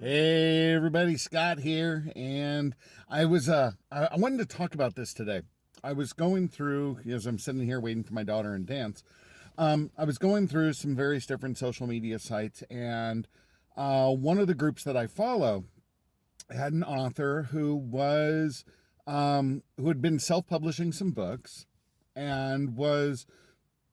Hey everybody, Scott here, and I wanted to talk about this today. I was going through as I'm sitting here waiting for my daughter and dance. I was going through some various different social media sites, and one of the groups that I follow had an author who had been self-publishing some books, and was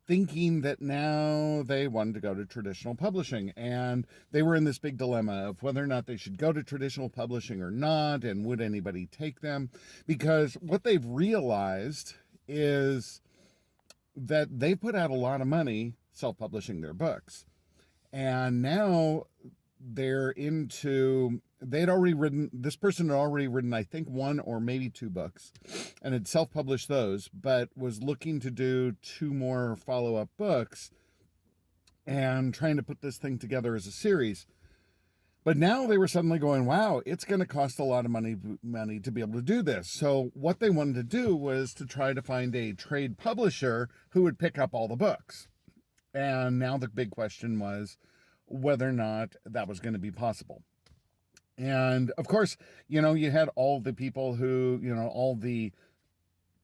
thinking that now they wanted to go to traditional publishing, and they were in this big dilemma of whether or not they should go to traditional publishing or not, and would anybody take them, because what they've realized is that they put out a lot of money self-publishing their books, and now they'd already written this person had already written, I think, one or maybe two books, and had self-published those, but was looking to do two more follow-up books and trying to put this thing together as a series. But now they were suddenly going, wow, it's going to cost a lot of money to be able to do this. So what they wanted to do was to try to find a trade publisher who would pick up all the books. And now the big question was whether or not that was going to be possible. And of course, you had all the people who, all the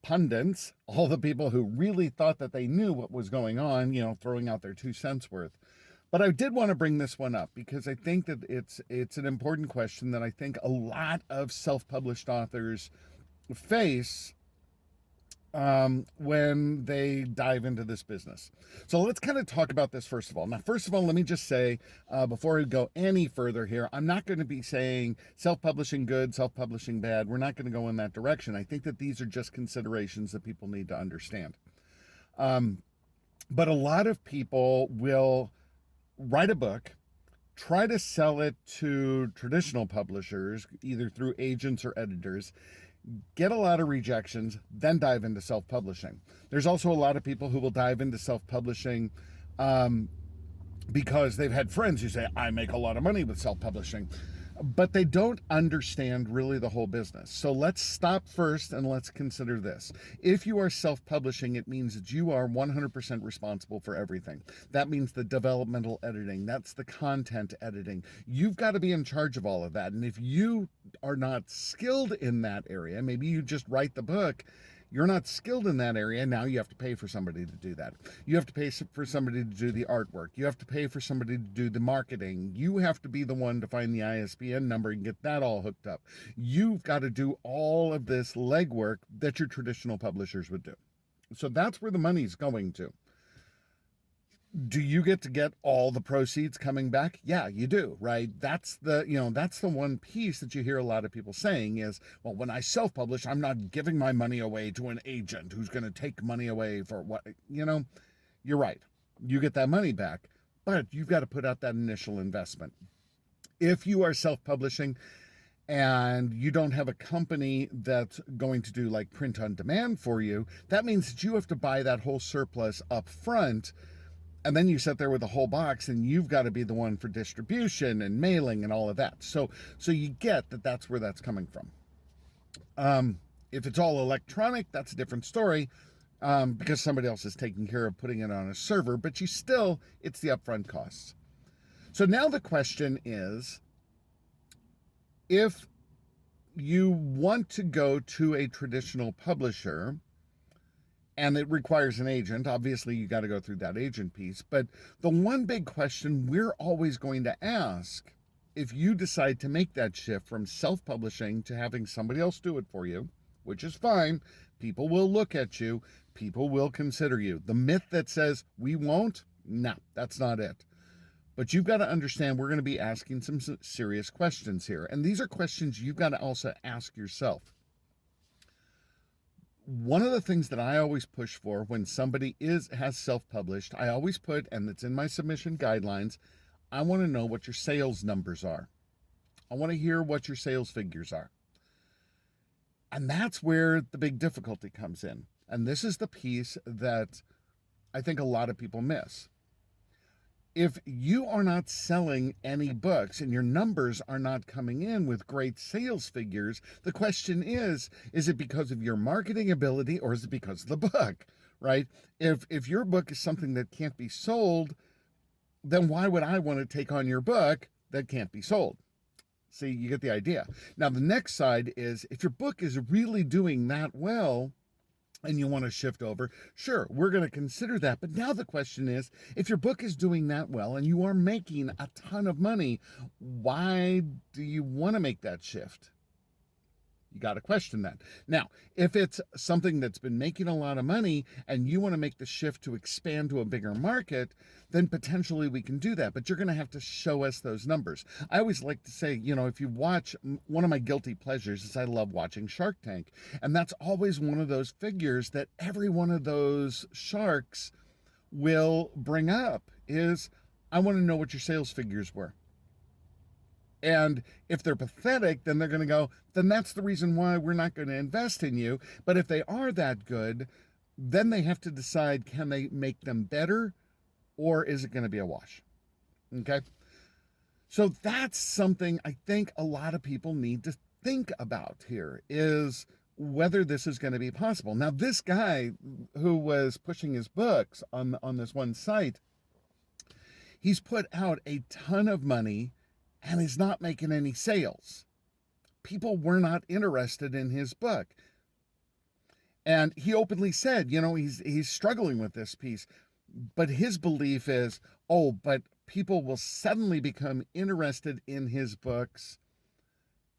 pundits, all the people who really thought that they knew what was going on, throwing out their 2 cents worth. But I did want to bring this one up because I think that it's an important question that I think a lot of self-published authors face when they dive into this business. So let's kind of talk about this first of all. Now, first of all, let me just say, before we go any further here, I'm not going to be saying self-publishing good, self-publishing bad. We're not going to go in that direction. I think that these are just considerations that people need to understand. But a lot of people will write a book, try to sell it to traditional publishers, either through agents or editors, get a lot of rejections, then dive into self-publishing. There's also a lot of people who will dive into self-publishing because they've had friends who say, I make a lot of money with self-publishing, but they don't understand really the whole business. So let's stop first and let's consider this. If you are self-publishing, it means that you are 100% responsible for everything. That means the developmental editing, that's the content editing. You've got to be in charge of all of that. And if you are not skilled in that area, maybe you just write the book, you're not skilled in that area, now you have to pay for somebody to do that. You have to pay for somebody to do the artwork. You have to pay for somebody to do the marketing. You have to be the one to find the ISBN number and get that all hooked up. You've got to do all of this legwork that your traditional publishers would do. So that's where the money's going to. Do you get all the proceeds coming back? Yeah, you do, right? That's the one piece that you hear a lot of people saying is, well, when I self-publish, I'm not giving my money away to an agent who's going to take money away for what, you're right. You get that money back, but you've got to put out that initial investment. If you are self-publishing and you don't have a company that's going to do like print on demand for you, that means that you have to buy that whole surplus up front. And then you sit there with a whole box and you've got to be the one for distribution and mailing and all of that. So you get that that's where that's coming from. If it's all electronic, that's a different story, because somebody else is taking care of putting it on a server, but it's the upfront costs. So now the question is, if you want to go to a traditional publisher, and it requires an agent, obviously you got to go through that agent piece. But the one big question we're always going to ask, if you decide to make that shift from self-publishing to having somebody else do it for you, which is fine, people will look at you, people will consider you. The myth that says we won't, no, that's not it. But you've got to understand we're going to be asking some serious questions here. And these are questions you've got to also ask yourself. One of the things that I always push for when somebody has self-published, I always put, and it's in my submission guidelines, I want to know what your sales numbers are. I want to hear what your sales figures are. And that's where the big difficulty comes in. And this is the piece that I think a lot of people miss. If you are not selling any books and your numbers are not coming in with great sales figures, the question is it because of your marketing ability or is it because of the book, right? If your book is something that can't be sold, then why would I want to take on your book that can't be sold? See, you get the idea. Now, the next side is if your book is really doing that well, and you want to shift over, sure, we're going to consider that. But now the question is, if your book is doing that well and you are making a ton of money, why do you want to make that shift? You got to question that. Now, if it's something that's been making a lot of money and you want to make the shift to expand to a bigger market, then potentially we can do that. But you're going to have to show us those numbers. I always like to say, if you watch, one of my guilty pleasures is I love watching Shark Tank. And that's always one of those figures that every one of those sharks will bring up is, I want to know what your sales figures were. And if they're pathetic, then they're going to go, then that's the reason why we're not going to invest in you. But if they are that good, then they have to decide, can they make them better or is it going to be a wash? Okay. So that's something I think a lot of people need to think about here is whether this is going to be possible. Now, this guy who was pushing his books on this one site, he's put out a ton of money and is not making any sales. People were not interested in his book. And he openly said, he's struggling with this piece. But his belief is, but people will suddenly become interested in his books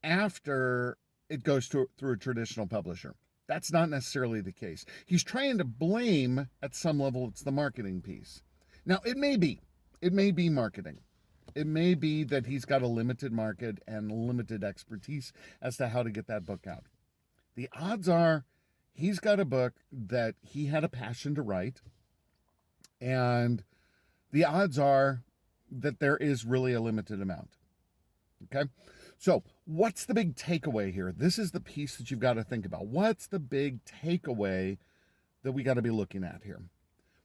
after it goes through a traditional publisher. That's not necessarily the case. He's trying to blame, at some level, it's the marketing piece. Now, it may be marketing. It may be that he's got a limited market and limited expertise as to how to get that book out. The odds are he's got a book that he had a passion to write, and the odds are that there is really a limited amount. Okay? So, what's the big takeaway here? This is the piece that you've got to think about. What's the big takeaway that we got to be looking at here?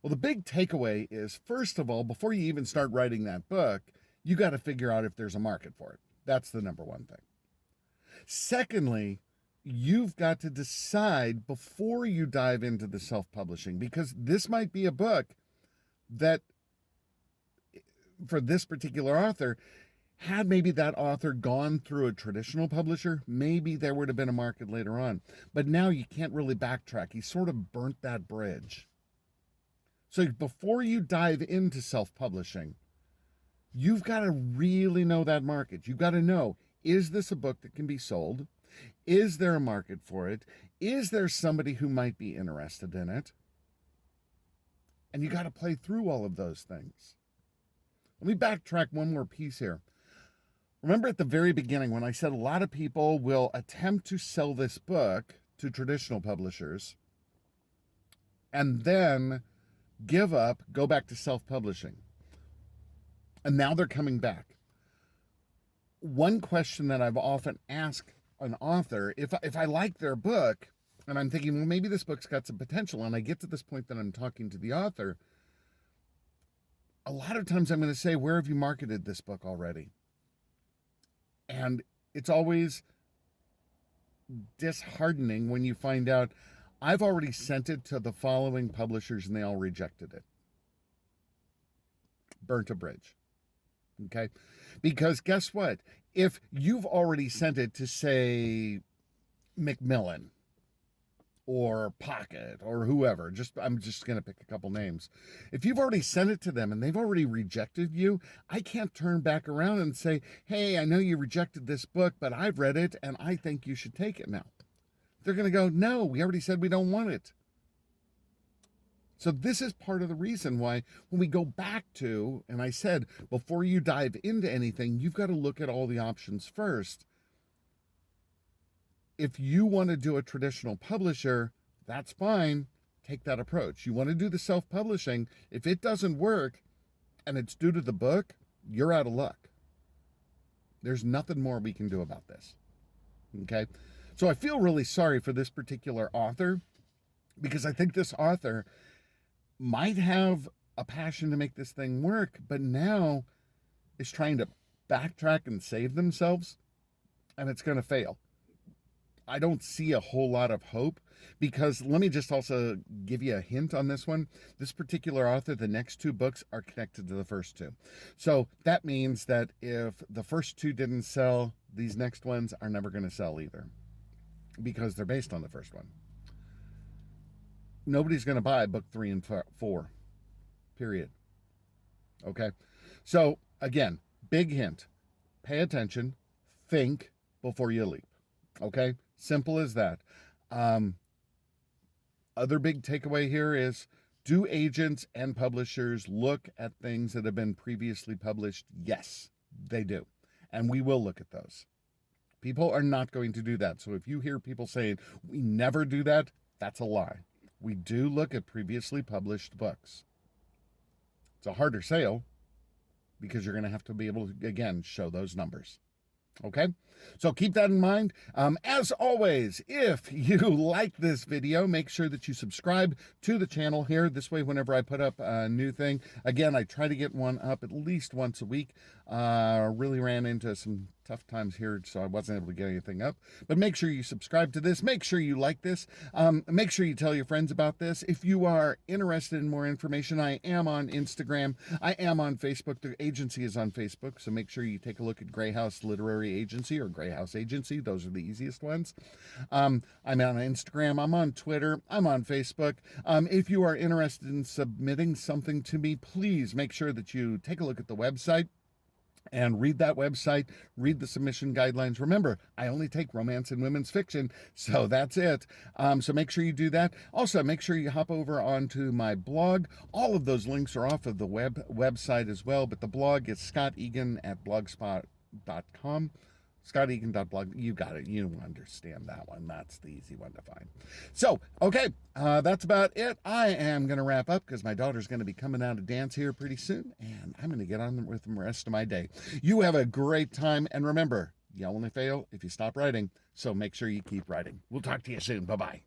Well, the big takeaway is, first of all, before you even start writing that book, you got to figure out if there's a market for it. That's the number one thing. Secondly, you've got to decide before you dive into the self-publishing, because this might be a book that, for this particular author, had maybe that author gone through a traditional publisher, maybe there would have been a market later on. But now you can't really backtrack. He sort of burnt that bridge. So before you dive into self-publishing, you've got to really know that market. You've got to know, is this a book that can be sold? Is there a market for it? Is there somebody who might be interested in it? And you got to play through all of those things. Let me backtrack one more piece here. Remember at the very beginning when I said a lot of people will attempt to sell this book to traditional publishers and then give up, go back to self-publishing. And now they're coming back. One question that I've often asked an author, if I like their book, and I'm thinking, well, maybe this book's got some potential, and I get to this point that I'm talking to the author, a lot of times I'm going to say, where have you marketed this book already? And it's always disheartening when you find out, I've already sent it to the following publishers and they all rejected it. Burnt a bridge. Okay? Because guess what? If you've already sent it to, say, Macmillan or Pocket or whoever, I'm just going to pick a couple names. If you've already sent it to them and they've already rejected you, I can't turn back around and say, hey, I know you rejected this book, but I've read it and I think you should take it now. They're going to go, no, we already said we don't want it. So this is part of the reason why when we go back to, and I said, before you dive into anything, you've got to look at all the options first. If you want to do a traditional publisher, that's fine. Take that approach. You want to do the self-publishing. If it doesn't work and it's due to the book, you're out of luck. There's nothing more we can do about this. Okay? So I feel really sorry for this particular author because I think this author might have a passion to make this thing work, but now is trying to backtrack and save themselves, and it's going to fail. I don't see a whole lot of hope, because let me just also give you a hint on this one. This particular author, the next two books are connected to the first two. So that means that if the first two didn't sell, these next ones are never going to sell either, because they're based on the first one. Nobody's going to buy book 3 and 4, period. Okay? So again, big hint. Pay attention. Think before you leap. Okay? Simple as that. Other big takeaway here is, do agents and publishers look at things that have been previously published? Yes, they do. And we will look at those. People are not going to do that. So if you hear people saying, we never do that, that's a lie. We do look at previously published books. It's a harder sale because you're going to have to be able to, again, show those numbers. Okay, so keep that in mind. As always, if you like this video, make sure that you subscribe to the channel here. This way, whenever I put up a new thing, again, I try to get one up at least once a week. Really ran into some tough times here, so I wasn't able to get anything up. But make sure you subscribe to this. Make sure you like this. Make sure you tell your friends about this. If you are interested in more information, I am on Instagram. I am on Facebook. The agency is on Facebook, so make sure you take a look at Grey House Literary Agency or Grey House Agency. Those are the easiest ones. I'm on Instagram. I'm on Twitter. I'm on Facebook. If you are interested in submitting something to me, please make sure that you take a look at the website and read that website, read the submission guidelines. Remember, I only take romance and women's fiction, so that's it. So make sure you do that. Also, make sure you hop over onto my blog. All of those links are off of the website as well, but the blog is scottegan@blogspot.com. scottegan.blog. You got it. You understand that one. That's the easy one to find. So, okay, that's about it. I am going to wrap up because my daughter's going to be coming out of dance here pretty soon, and I'm going to get on with the rest of my day. You have a great time, and remember, you only fail if you stop writing, so make sure you keep writing. We'll talk to you soon. Bye-bye.